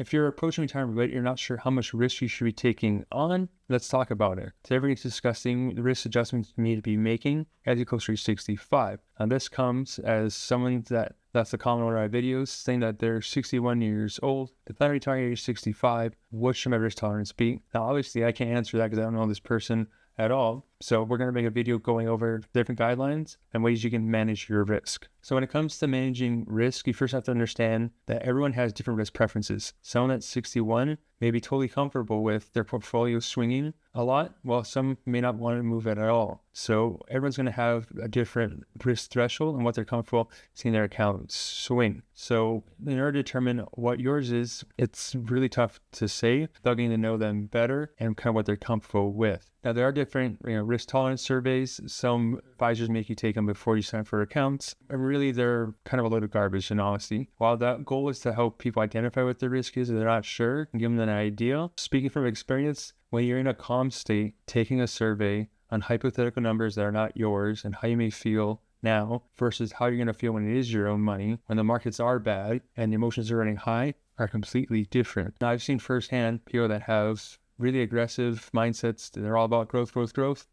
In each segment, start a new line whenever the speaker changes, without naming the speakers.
If you're approaching retirement but you're not sure how much risk you should be taking on, let's talk about it. Today we're discussing the risk adjustments you need to be making as you close to 65. And this comes as someone that's the common one of my videos, saying that they're 61 years old, they plan to retire at age 65. What should my risk tolerance be? Now, obviously, I can't answer that because I don't know this person at all. So we're going to make a video going over different guidelines and ways you can manage your risk. So when it comes to managing risk, you first have to understand that everyone has different risk preferences. Someone at 61 may be totally comfortable with their portfolio swinging a lot, while some may not want to move it at all. So everyone's going to have a different risk threshold and what they're comfortable seeing their accounts swing. So in order to determine what yours is, it's really tough to say without getting to know them better and kind of what they're comfortable with. Now, there are different risk tolerance surveys. Some advisors make you take them before you sign for accounts. And really, they're kind of a load of garbage, in honesty. While that goal is to help people identify what their risk is if they're not sure and give them an idea, speaking from experience, when you're in a calm state, taking a survey on hypothetical numbers that are not yours and how you may feel now versus how you're going to feel when it is your own money, when the markets are bad and the emotions are running high, are completely different. Now, I've seen firsthand people that have really aggressive mindsets. They're all about growth.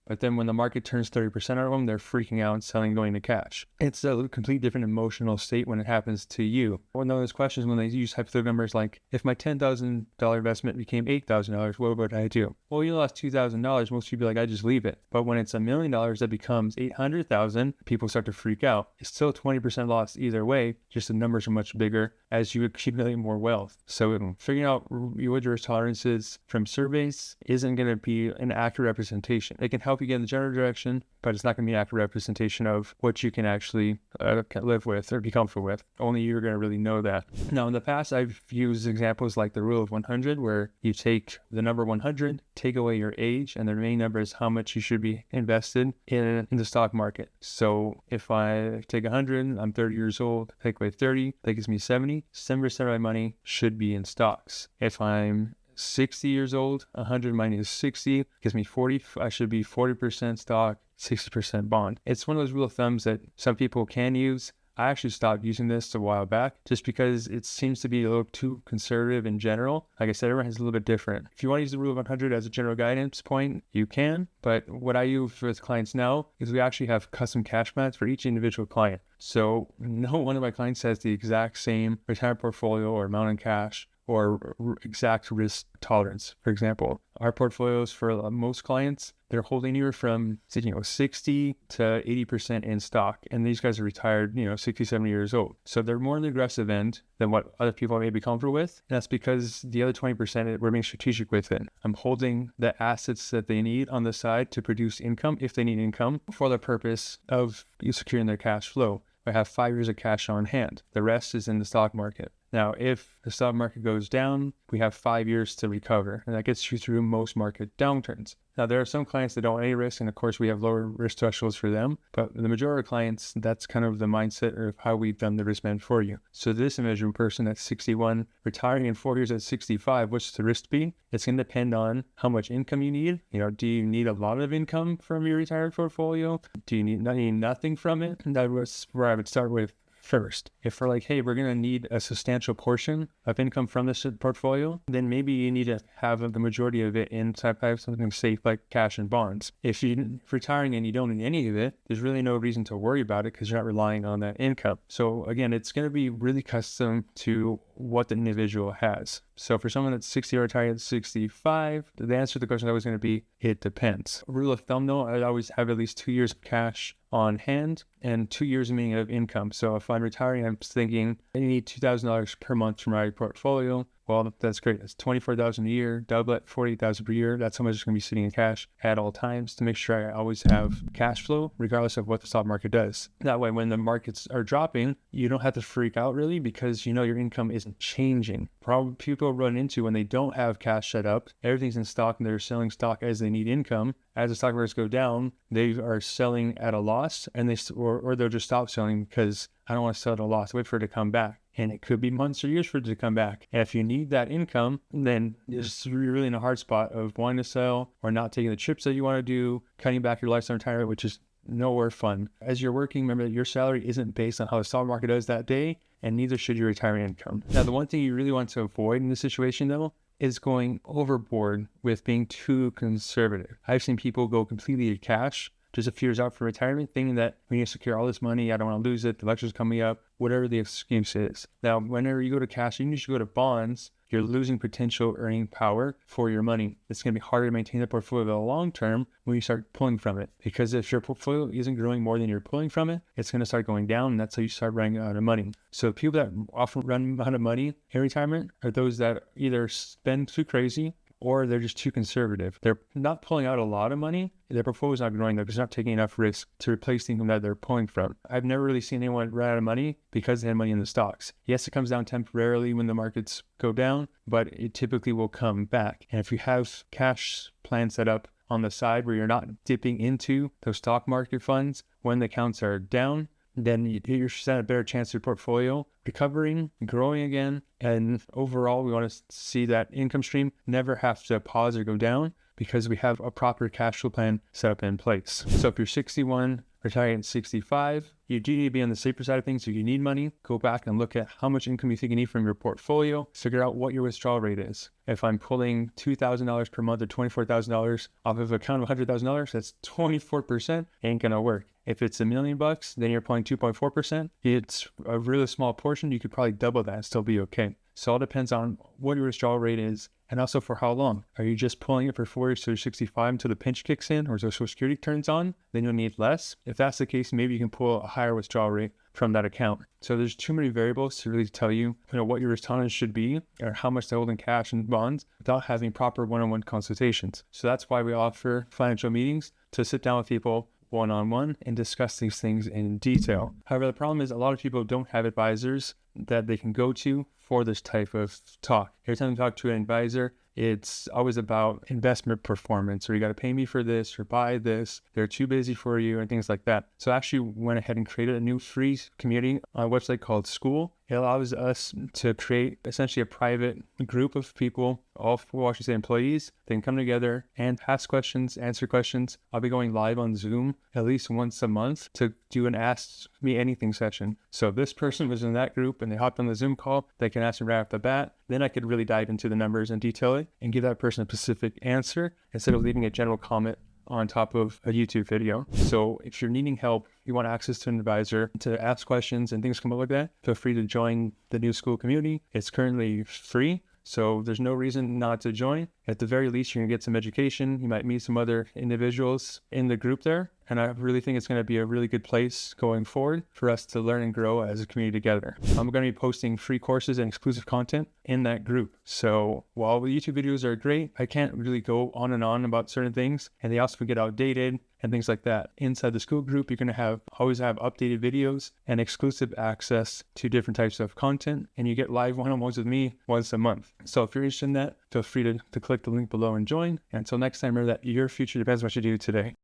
But then when the market turns 30% of them, they're freaking out and selling, going to cash. It's a complete different emotional state when it happens to you. One of those questions when they use hypothetical numbers like, if my $10,000 investment became $8,000, what would I do? Well, you lost $2,000. Most people be like, I just leave it. But when it's $1 million that becomes $800,000, people start to freak out. It's still 20% loss either way, just the numbers are much bigger as you accumulate more wealth. So figuring out what your risk tolerance is from surveys isn't going to be an accurate representation. It can help you get in the general direction, but it's not going to be an accurate representation of what you can actually live with or be comfortable with. Only you're going to really know that. Now, in the past, I've used examples like the rule of 100, where you take the number 100, take away your age, and the remaining number is how much you should be invested in the stock market. So if I take 100, I'm 30 years old, take away 30, that gives me 70. 70% of my money should be in stocks. If I'm 60 years old, 100 minus 60 gives me 40. I should be 40% stock, 60% bond. It's one of those rule of thumbs that some people can use. I actually stopped using this a while back just because it seems to be a little too conservative in general. Like I said, everyone has a little bit different. If you want to use the rule of 100 as a general guidance point, you can. But what I use with clients now is we actually have custom cash plans for each individual client. So no one of my clients has the exact same retirement portfolio or amount in cash or exact risk tolerance. For example, our portfolios for most clients, they're holding anywhere from 60 to 80% in stock. And these guys are retired, 60, 70 years old. So they're more on the aggressive end than what other people may be comfortable with. And that's because the other 20%, we're being strategic with it. I'm holding the assets that they need on the side to produce income, if they need income, for the purpose of securing their cash flow. I have 5 years of cash on hand. The rest is in the stock market. Now, if the stock market goes down, we have 5 years to recover, and that gets you through most market downturns. Now, there are some clients that don't want any risk, and of course, we have lower risk thresholds for them. But the majority of clients, that's kind of the mindset of how we've done the risk management for you. So this individual person at 61, retiring in 4 years at 65, what's the risk be? It's going to depend on how much income you need. Do you need a lot of income from your retirement portfolio? Do you need nothing from it? And that was where I would start with first. If we're like, hey, we're going to need a substantial portion of income from this portfolio, then maybe you need to have the majority of it in something safe like cash and bonds. If you're retiring and you don't need any of it, there's really no reason to worry about it because you're not relying on that income. So again, it's going to be really custom to what the individual has. So for someone that's 60 or retired at 65, the answer to the question is always going to be, it depends. Rule of thumb though, I always have at least 2 years of cash on hand and 2 years meaning of income. So if I'm retiring, I'm thinking I need $2,000 per month from my portfolio. Well, that's great. That's $24,000 a year, double it, $48,000 per year. That's how much is going to be sitting in cash at all times to make sure I always have cash flow, regardless of what the stock market does. That way, when the markets are dropping, you don't have to freak out really because your income isn't changing. Problem people run into when they don't have cash set up, everything's in stock and they're selling stock as they need income. As the stock markets go down, they are selling at a loss, and or they'll just stop selling because I don't want to sell at a loss. Wait for it to come back. And it could be months or years for it to come back. And if you need that income, then you're really in a hard spot of wanting to sell or not taking the trips that you want to do, cutting back your lifestyle retirement, which is nowhere fun. As you're working, remember that your salary isn't based on how the stock market does that day. and neither should your retirement income. Now, the one thing you really want to avoid in this situation, though, is going overboard with being too conservative. I've seen people go completely to cash just a few years out for retirement, thinking that we need to secure all this money, I don't want to lose it, the election's coming up, whatever the excuse is. Now, whenever you go to cash, you should go to bonds, you're losing potential earning power for your money. It's going to be harder to maintain the portfolio in the long term when you start pulling from it. Because if your portfolio isn't growing more than you're pulling from it, it's going to start going down, and that's how you start running out of money. So people that often run out of money in retirement are those that either spend too crazy or they're just too conservative. They're not pulling out a lot of money. Their portfolio is not growing. They're just not taking enough risk to replace the income that they're pulling from. I've never really seen anyone run out of money because they had money in the stocks. Yes, it comes down temporarily when the markets go down, but it typically will come back. And if you have cash plans set up on the side where you're not dipping into those stock market funds when the accounts are down, then you're set a better chance of your portfolio recovering, growing again. And overall, we want to see that income stream never have to pause or go down because we have a proper cash flow plan set up in place. So if you're 61, retiring at 65, you do need to be on the safer side of things. So you need money, go back and look at how much income you think you need from your portfolio, figure out what your withdrawal rate is. If I'm pulling $2,000 per month or $24,000 off of an account of $100,000, that's 24%, ain't gonna work. If it's $1 million, then you're pulling 2.4%. It's a really small portion. You could probably double that and still be okay. So it all depends on what your withdrawal rate is and also for how long. Are you just pulling it for 4 years to 65 until the pinch kicks in or Social Security turns on? Then you'll need less. If that's the case, maybe you can pull a higher withdrawal rate from that account. So there's too many variables to really tell you, what your retirement should be or how much to hold in cash and bonds without having proper one-on-one consultations. So that's why we offer financial meetings to sit down with people one-on-one and discuss these things in detail. However, the problem is a lot of people don't have advisors that they can go to for this type of talk. Every time you talk to an advisor, it's always about investment performance, or you got to pay me for this or buy this, they're too busy for you, and things like that. So I actually went ahead and created a new free community on a website called School. It allows us to create essentially a private group of people, all Washington State employees. They can come together and ask questions, answer questions. I'll be going live on Zoom at least once a month to do an Ask Me Anything session. So if this person was in that group and they hopped on the Zoom call, they can ask me right off the bat. Then I could really dive into the numbers and detail it and give that person a specific answer instead of leaving a general comment on top of a YouTube video. So if you're needing help, you want access to an advisor to ask questions and things come up like that, feel free to join the new School community. It's currently free, so there's no reason not to join. At the very least, you're gonna get some education. You might meet some other individuals in the group there. And I really think it's going to be a really good place going forward for us to learn and grow as a community together. I'm going to be posting free courses and exclusive content in that group. So while the YouTube videos are great, I can't really go on and on about certain things, and they also get outdated and things like that. Inside the School group, you're going to always have updated videos and exclusive access to different types of content, and you get live one-on-ones with me once a month. So if you're interested in that, feel free to click the link below and join. And until next time, remember that your future depends on what you do today.